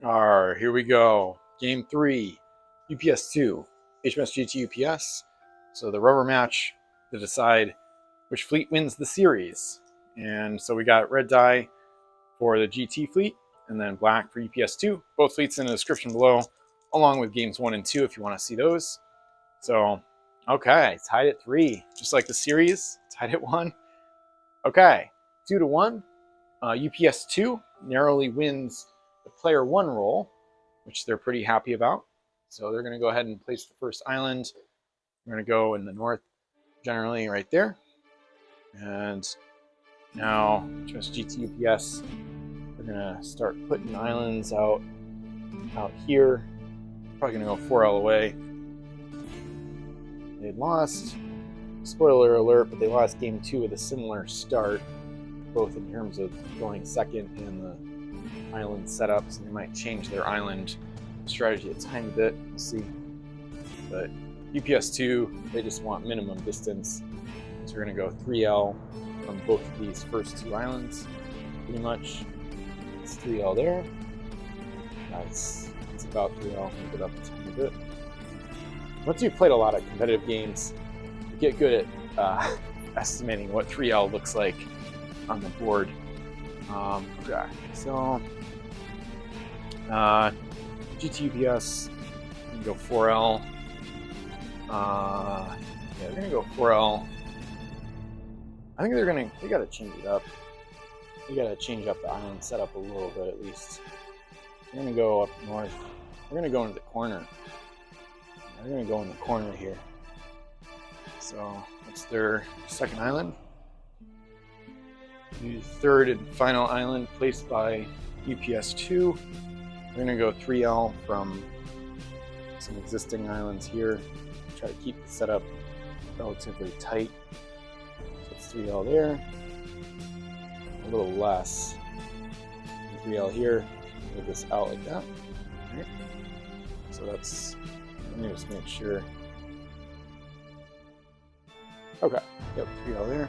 Alright, here we go. Game 3, UPS 2, HMS GT UPS. So the rubber match to decide which fleet wins the series. And so we got red die for the GT fleet, and then black for UPS 2. Both fleets in the description below, along with games 1 and 2 if you want to see those. So, okay, tied at 3. Just like the series, tied at 1. Okay, 2-1. UPS 2 narrowly wins the player 1 role, which they're pretty happy about. So they're going to go ahead and place the first island. We're going to go in the north, generally right there. And now HMS GT UPS, we're going to start putting islands out here. Probably going to go 4L away. They lost, spoiler alert, but they lost game 2 with a similar start, both in terms of going second and the island setup, so they might change their island strategy a tiny bit. We'll see. But UPS 2, they just want minimum distance, so we're going to go 3L from both of these first 2 islands. Pretty much, it's 3L there. It's about 3L. Move it up a tiny bit. Once you've played a lot of competitive games, you get good at estimating what 3L looks like on the board. Okay, so GT UPS, we can go 4L. Yeah, they're gonna go 4L. I think they gotta change it up. They gotta change up the island setup a little bit at least. They're gonna go up north. We're gonna go into the corner. They're gonna go in the corner here. So that's their second island. The third and final island placed by UPS 2. We're going to go 3L from some existing islands here. Try to keep the setup relatively tight. So it's 3L there. A little less. 3L here. Move this out like that. Right. So that's, let me just make sure. Okay, yep, 3L there.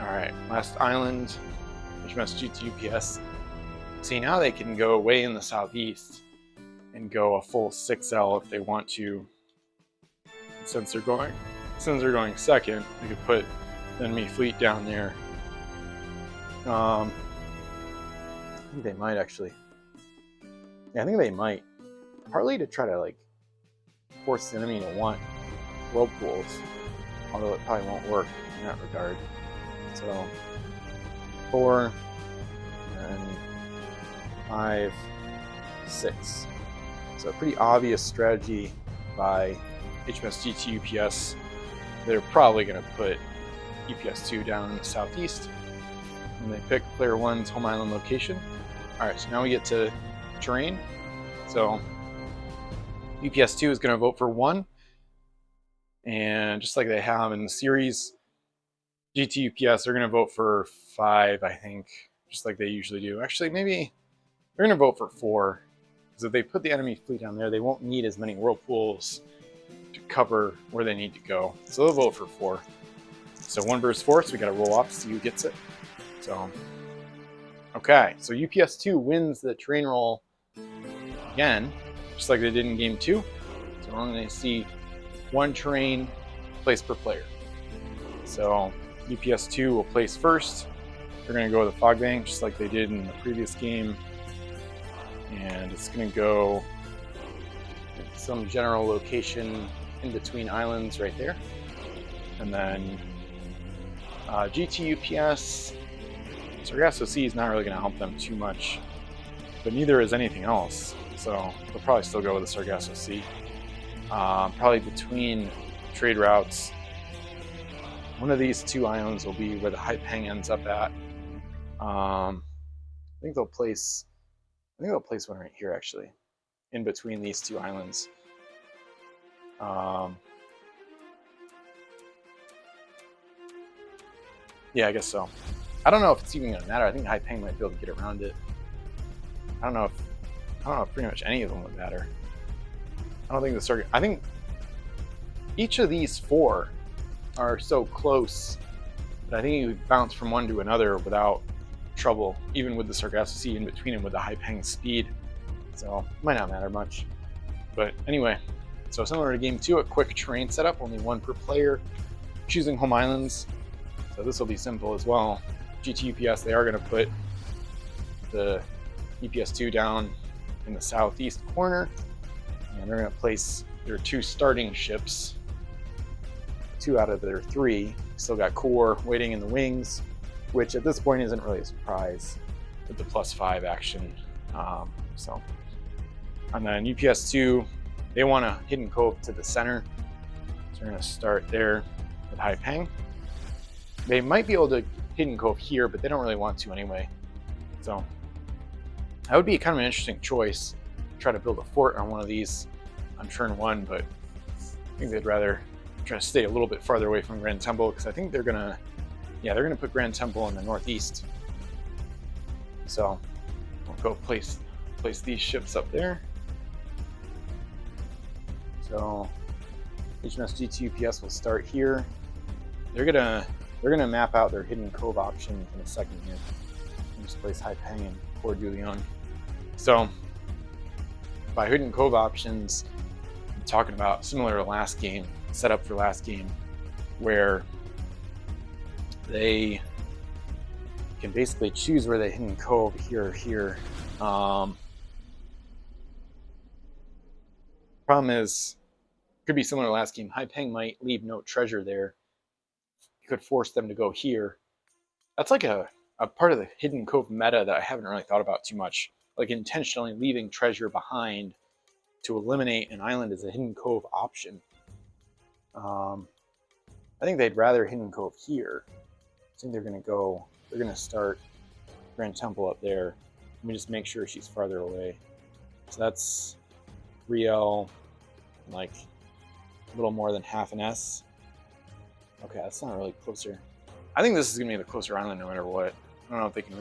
Alright, last island, HMS GT UPS. See, now they can go way in the southeast and go a full 6L if they want to. Since they're going second, they could put the enemy fleet down there. I think they might actually. Yeah, I think they might. Partly to try to like force the enemy to want whirlpools, although it probably won't work in that regard. So 4 and 5, 6. So a pretty obvious strategy by HMS GT UPS. They're probably going to put UPS 2 down in the southeast. And they pick player 1's home island location. Alright, so now we get to terrain. So UPS 2 is going to vote for 1. And just like they have in the series, GT UPS, they're going to vote for 5, I think, just like they usually do. Actually, maybe they're going to vote for 4, because if they put the enemy fleet down there, they won't need as many whirlpools to cover where they need to go. So they'll vote for 4. So 1 versus 4, so we got to roll off to see who gets it. So, okay, so UPS 2 wins the terrain roll again, just like they did in game 2. So we're only going to see 1 terrain placed per player. So UPS 2 will place first. They're going to go with a fog bank just like they did in the previous game. And it's going to go some general location in between islands right there. And then GT UPS, Sargasso Sea is not really going to help them too much, but neither is anything else. So they'll probably still go with the Sargasso Sea. Probably between trade routes. One of these 2 islands will be where the Haipeng ends up at. I think they'll place one right here actually, in between these 2 islands. Yeah, I guess so. I don't know if it's even going to matter. I think Haipeng might be able to get around it. I don't know if pretty much any of them would matter. I think each of these 4 are so close that I think you would bounce from one to another without trouble, even with the Sargasso Sea in between and with the Haipeng speed. So might not matter much. But anyway, so similar to game 2, a quick terrain setup, only 1 per player, choosing home islands. So this will be simple as well. GT UPS, they are going to put the UPS-2 down in the southeast corner, and they're going to place their 2 starting ships, 2 out of their 3. Still got core waiting in the wings, which at this point isn't really a surprise with the +5 action. And then UPS-2, they want a hidden cove to the center, so we're going to start there with Haipeng. They might be able to hidden cove here, but they don't really want to anyway. So that would be kind of an interesting choice. Try to build a fort on one of these on turn 1, but I think they'd rather try to stay a little bit farther away from Grand Temple, because I think they're gonna put Grand Temple in the northeast. So we'll go place these ships up there. So HMS GT UPS will start here. They're gonna map out their hidden cove options in a second here. And just place Haipeng and Port du Lion. So by hidden cove options, I'm talking about similar to last game, set up for last game, where they can basically choose where they hidden cove here or here. Problem is, could be similar to last game. Haipeng might leave no treasure there. You could force them to go here. That's like a part of the hidden cove meta that I haven't really thought about too much. Like intentionally leaving treasure behind to eliminate an island as a hidden cove option. I think they'd rather hidden cove here. I think they're gonna start Grand Temple up there. Let me just make sure she's farther away. So that's 3L, like a little more than half an S. Okay, that's not really closer. I think this is gonna be the closer island no matter what. I don't know if they could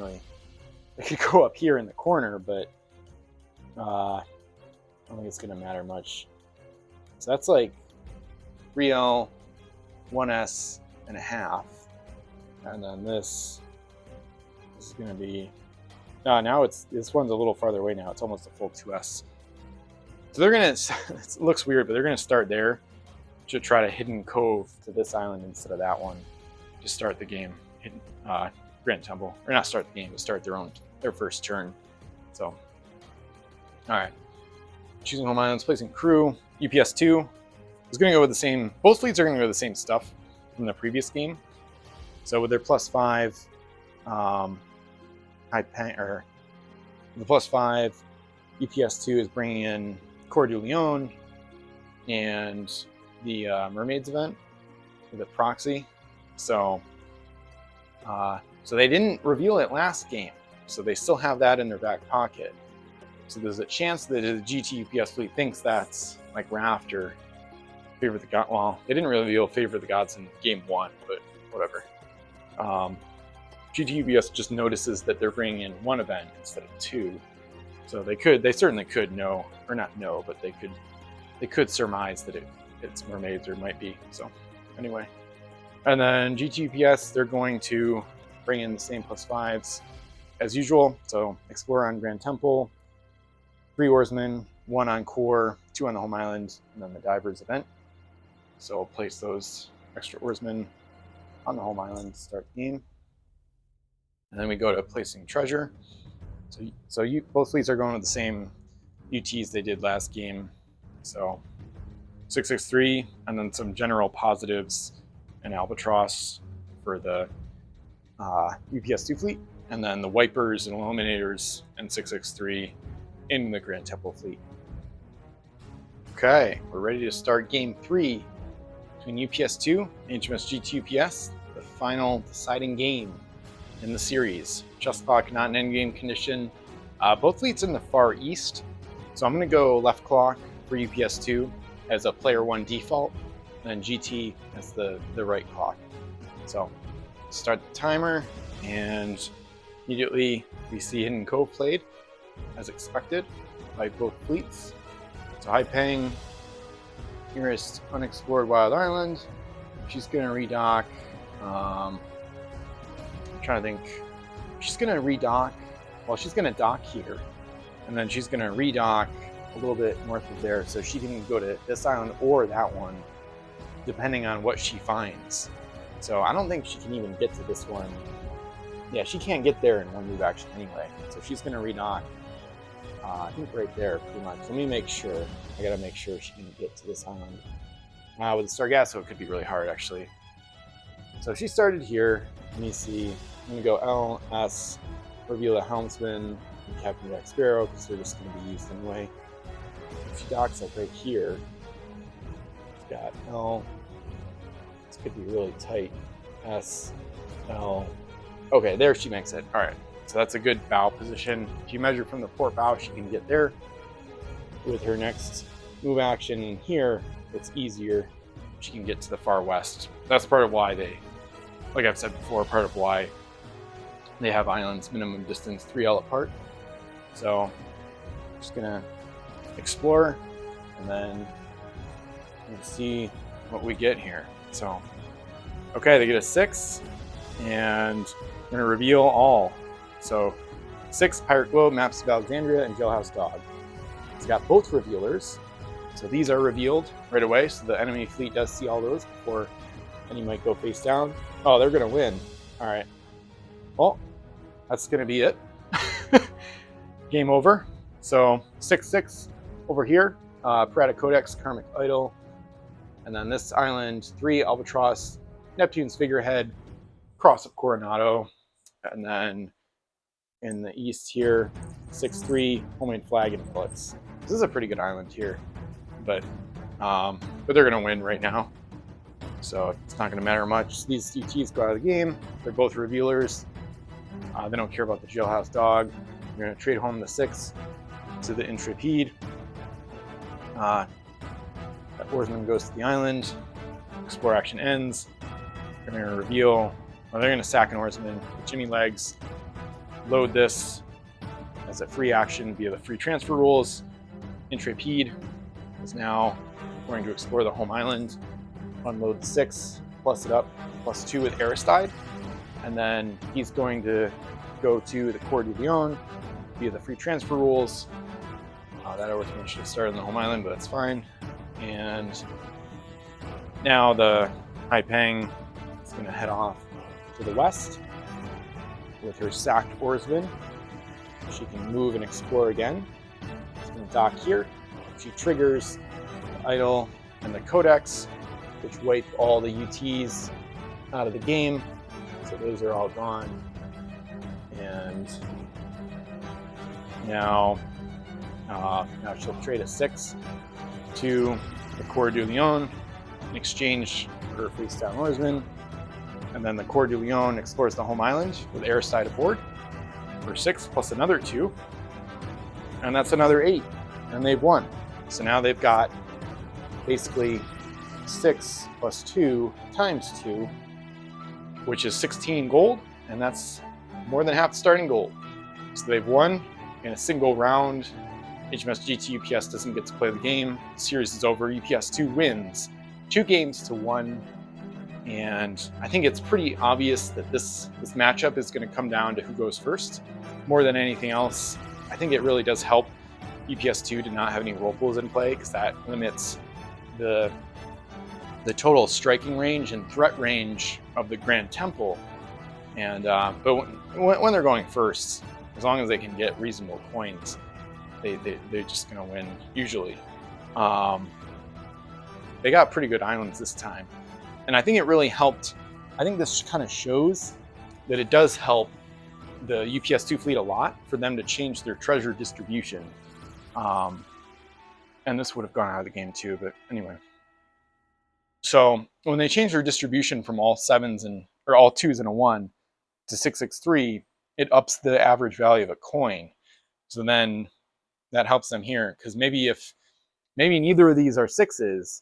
go up here in the corner, but I don't think it's gonna matter much. So that's like 3L, 1S and a half. And then this is gonna be, now this one's a little farther away now. It's almost a full 2S. So they're gonna, it looks weird, but they're gonna start there to try to hidden cove to this island instead of that one to start the game. Grand Temple, or not start the game, but start their first turn. So, all right. Choosing home islands, placing crew. UPS-2 is going to go with the same. Both fleets are going to go with the same stuff from the previous game. So with their +5, the +5, UPS-2 is bringing in Port du Lion and the Mermaids event with a proxy. So they didn't reveal it last game, so they still have that in their back pocket. So there's a chance that the GT UPS fleet thinks that's like Raft or Favor of the God. Well, they didn't reveal Favor of the Gods in game 1, but whatever. GT UPS just notices that they're bringing in 1 event instead of 2. So they certainly could know, or not know, but they could surmise that it's Mermaids, or might be. So anyway, and then GT UPS, they're going to bring in the same +5s as usual. So Explorer on Grand Temple, 3 Oarsmen, 1 on Core, 2 on the home island, and then the Divers event. So I'll place those extra Oarsmen on the home island to start the game. And then we go to placing treasure. So both fleets are going with the same UTs they did last game. So 663, and then some general positives and Albatross for the UPS-2 fleet, and then the Wipers and Illuminators and 663 in the Grand Temple fleet. Okay, we're ready to start game 3 between UPS-2 and HMS GT UPS, the final deciding game in the series. Just clock, not an endgame condition. Both fleets in the far east, so I'm going to go left clock for UPS-2 as a player 1 default, and then GT as the right clock. So start the timer, and immediately we see Hidden Cove played as expected by both fleets. So Haipeng, nearest unexplored wild island. She's going to redock. I'm trying she's going to redock. Well, she's going to dock here, and then she's going to redock a little bit north of there, so she can go to this island or that one, depending on what she finds. So I don't think she can even get to this one. Yeah, she can't get there in one move action anyway. So she's going to redock, I think right there, pretty much. Let me make sure. I got to make sure she can get to this island. With the Sargasso, it could be really hard, actually. So she started here. Let me see. I'm going to go L, S, reveal the helmsman, and Captain Jack Sparrow, because they're just going to be used anyway. If she docks like right here, she's got L. This could be really tight. S, L. Okay, there she makes it. All right, so that's a good bow position. If you measure from the port bow, she can get there. With her next move action here, it's easier. She can get to the far west. That's part of why they, like I've said before, part of why they have islands minimum distance 3L apart. So I'm just gonna explore, and then we'll see what we get here. So, okay, they get a 6, and we're gonna reveal all. So 6 Pirate Globe, Maps of Alexandria, and Jailhouse Dog. It's got both revealers. So these are revealed right away, so the enemy fleet does see all those before any might go face down. Oh, they're gonna win. All right. Well, that's gonna be it. Game over. So 6-6 over here. Pirata Codex, Karmic Idol. And then this island, 3 Albatross, Neptune's Figurehead, Cross of Coronado. And then in the east here, 6-3, Homemade Flag and Bullets. This is a pretty good island here. But they're going to win right now. So it's not going to matter much. These UTs go out of the game. They're both revealers. They don't care about the Jailhouse Dog. We're going to trade home the 6 to the Intrepide. That oarsman goes to the island. Explore action ends. They're going to reveal. Well, they're going to sack an oarsman with Jimmy Legs. Load this as a free action via the free transfer rules. Intrepide is now going to explore the home island. Unload the 6, plus it up, plus 2 with Aristide. And then he's going to go to the Coeur de Leon via the free transfer rules. That oarsman should have started on the home island, but that's fine. And now the Haipeng is going to head off to the west with her sacked oarsman. She can move and explore again. She's going to dock here. She triggers the Idol and the Codex, which wipe all the UTs out of the game. So those are all gone. And now she'll trade a 6 to the Coeur de Leon in exchange for her face-down oarsman. And then the Coeur de Leon explores the home island with Aristide aboard for 6 plus another 2. And that's another 8. And they've won. So now they've got basically 6 plus 2 times 2, which is 16 gold. And that's more than half the starting gold. So they've won in a single round. HMS GT UPS doesn't get to play the game. The series is over. UPS 2 wins 2 games to 1. And I think it's pretty obvious that this matchup is going to come down to who goes first. More than anything else, I think it really does help UPS 2 to not have any roll pools in play, because that limits the total striking range and threat range of the Grand Temple. And but when they're going first, as long as they can get reasonable coins, they're just going to win usually. They got pretty good islands this time, and I think it really helped. I think this kind of shows that it does help the UPS 2 fleet a lot for them to change their treasure distribution. And this would have gone out of the game too, but anyway. So when they change their distribution from all 7s or all 2s and a 1 to 663, it ups the average value of a coin. So then that helps them here, because maybe neither of these are 6s,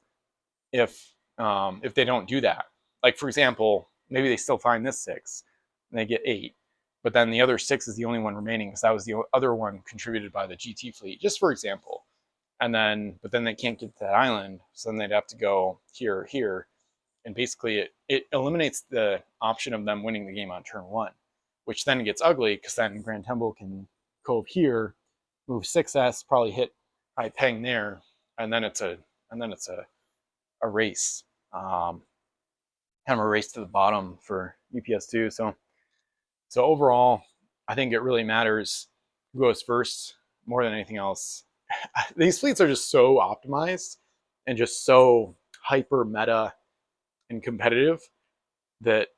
if they don't do that. Like, for example, maybe they still find this 6 and they get 8, but then the other 6 is the only one remaining because that was the other one contributed by the GT fleet, just for example. But then they can't get to that island, so then they'd have to go here or here, and basically it eliminates the option of them winning the game on turn 1. which then gets ugly because then Grand Temple can cove here, move 6S, probably hit high peng there, and then it's a race, kind of a race to the bottom for UPS2. So overall, I think it really matters who goes first more than anything else. These fleets are just so optimized and just so hyper meta and competitive that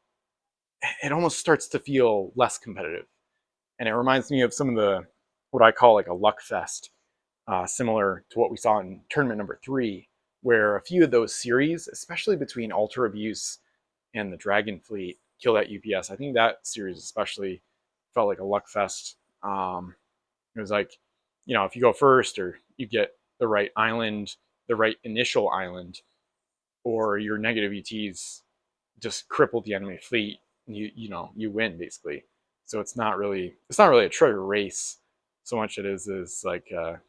it almost starts to feel less competitive. And it reminds me of some of the what I call like a luck fest, similar to what we saw in tournament number 3, where a few of those series, especially between Ultra Abuse and the Dragon Fleet, Kill That UPS. I think that series especially felt like a luck fest. It was like, if you go first, or you get the right island, the right initial island, or your negative ETs just crippled the enemy fleet, you win basically. So it's not really a treasure race so much it is like kind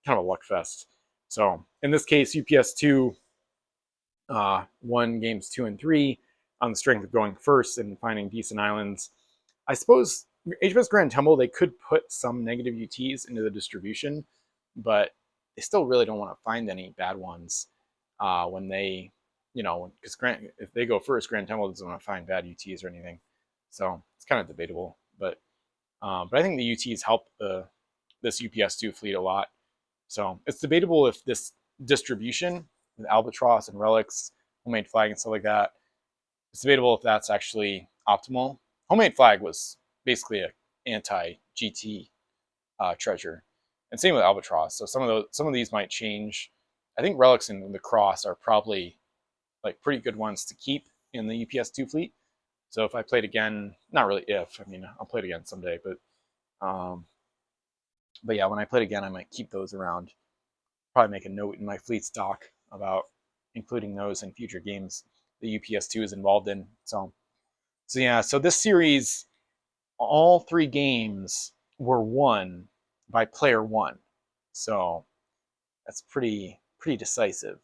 of a luck fest. So in this case, UPS2 won games 2 and 3 on the strength of going first and finding decent islands. I suppose HMS Grand Temple, they could put some negative UTs into the distribution, but they still really don't want to find any bad ones when they, because if they go first, Grand Temple doesn't want to find bad UTs or anything. So it's kind of debatable, but I think the UTs help this UPS2 fleet a lot. So it's debatable if this distribution with Albatross and Relics, Homemade Flag and stuff like that, it's debatable if that's actually optimal. Homemade Flag was basically an anti-GT treasure, and same with Albatross. So some of these might change. I think Relics and the Cross are probably like pretty good ones to keep in the UPS2 fleet. So if I played again, not really if, I mean, I'll play it again someday, but yeah, when I play it again, I might keep those around. Probably make a note in my fleet stock about including those in future games the UPS2 is involved in. So yeah, so this series, all 3 games were won by player 1. So that's pretty decisive.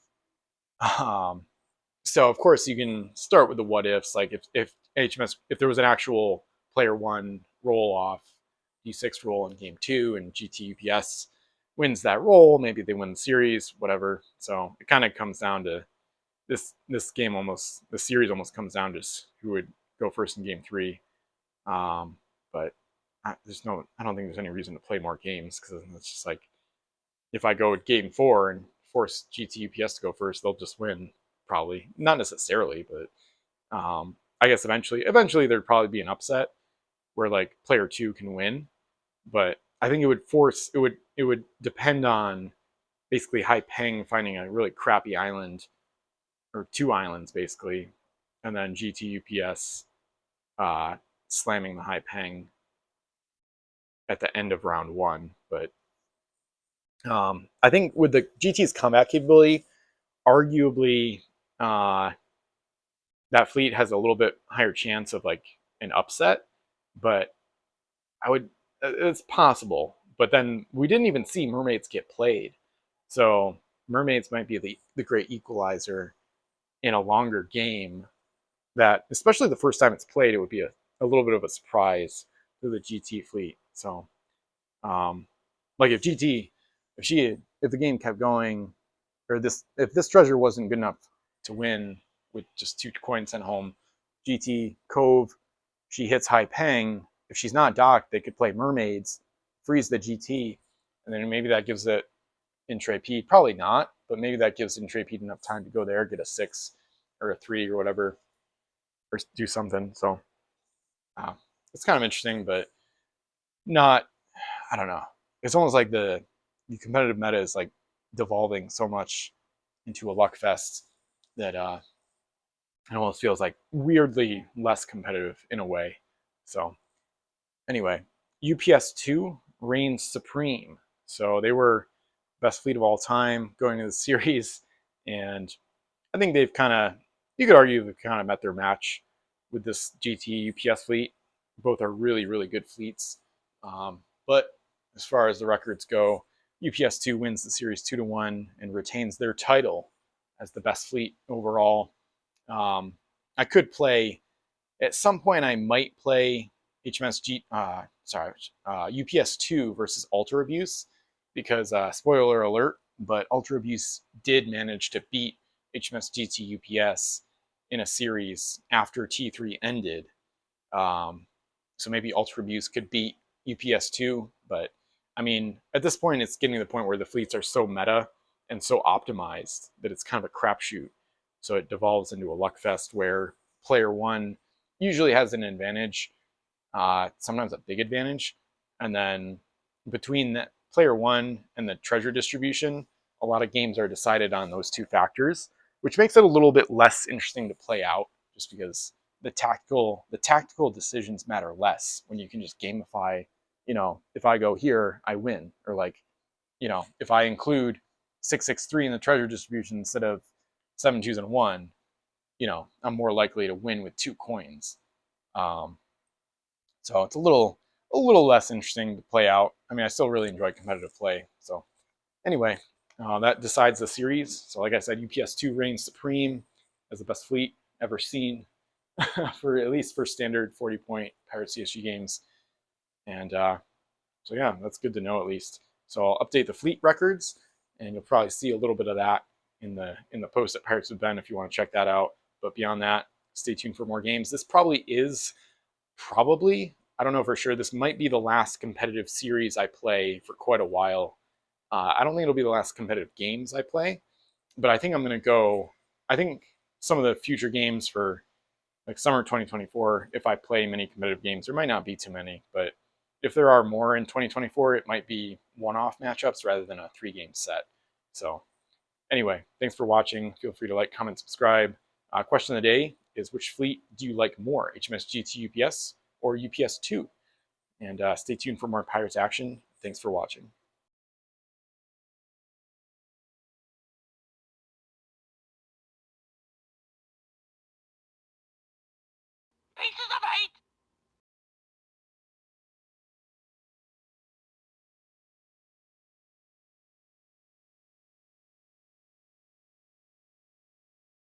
So of course you can start with the what ifs, like if HMS, if there was an actual player 1 roll off D6 roll in game 2 and GT UPS wins that roll, maybe they win the series, whatever. So it kind of comes down to this game almost, the series almost comes down to who would go first in game 3. But I don't think there's any reason to play more games, because it's just like, if I go with game 4 and force GT UPS to go first, they'll just win, probably. Not necessarily, but I guess eventually there'd probably be an upset where like player 2 can win. But I think it would depend on basically Hai Peng finding a really crappy island, or 2 islands basically, and then GT UPS slamming the Hai Peng at the end of round 1. But I think with the GT's combat capability, arguably that fleet has a little bit higher chance of like an upset, but it's possible. But then we didn't even see Mermaids get played. So Mermaids might be the great equalizer in a longer game, that, especially the first time it's played, it would be a little bit of a surprise to the GT fleet. So like if the game kept going, or if this treasure wasn't good enough to win with just 2 coins sent home, GT Cove, she hits Hai Peng. If she's not docked, they could play Mermaids, freeze the GT, and then maybe that gives it Intrepid. Probably not, but maybe that gives Intrepid enough time to go there, get a 6 or a 3 or whatever, or do something. So it's kind of interesting, but not, I don't know. It's almost like the competitive meta is like devolving so much into a luck fest that it almost feels like weirdly less competitive in a way. So anyway, UPS2 reigns supreme. So they were best fleet of all time going into the series, and I think they've you could argue they've kind of met their match with this GT UPS fleet. Both are really, really good fleets. But as far as the records go, UPS2 wins the series 2-1 and retains their title as the best fleet overall. I could play, at some point I might play UPS 2 versus Ultra Abuse, because spoiler alert, but Ultra Abuse did manage to beat HMS GT UPS in a series after T3 ended. So maybe Ultra Abuse could beat UPS 2, but I mean, at this point, it's getting to the point where the fleets are so meta and so optimized that it's kind of a crapshoot. So it devolves into a luck fest where player one usually has an advantage, sometimes a big advantage, and then between that player one and the treasure distribution, a lot of games are decided on those two factors, which makes it a little bit less interesting to play out, just because the tactical decisions matter less when you can just gamify. If I go here, I win, or like, if I include 663 in the treasure distribution instead of 7 2s and 1, I'm more likely to win with 2 coins. Um, so it's a little less interesting to play out. I mean, I still really enjoy competitive play. So anyway, that decides the series. So like I said, UPS2 reigns supreme as the best fleet ever seen for at least for standard 40-point Pirate CSG games. And so yeah, that's good to know at least. So I'll update the fleet records, and you'll probably see a little bit of that in the post at Pirates with Ben if you want to check that out. But beyond that, stay tuned for more games. This probably, I don't know for sure, this might be the last competitive series I play for quite a while. I don't think it'll be the last competitive games I play, but I think I'm going to go. I think some of the future games for like summer 2024, if I play many competitive games, there might not be too many, but if there are more in 2024, it might be one-off matchups rather than a 3-game set. So anyway, thanks for watching. Feel free to like, comment, subscribe. Question of the day is, which fleet do you like more, HMS GT UPS or UPS 2? And stay tuned for more Pirates action. Thanks for watching. Pieces of hate!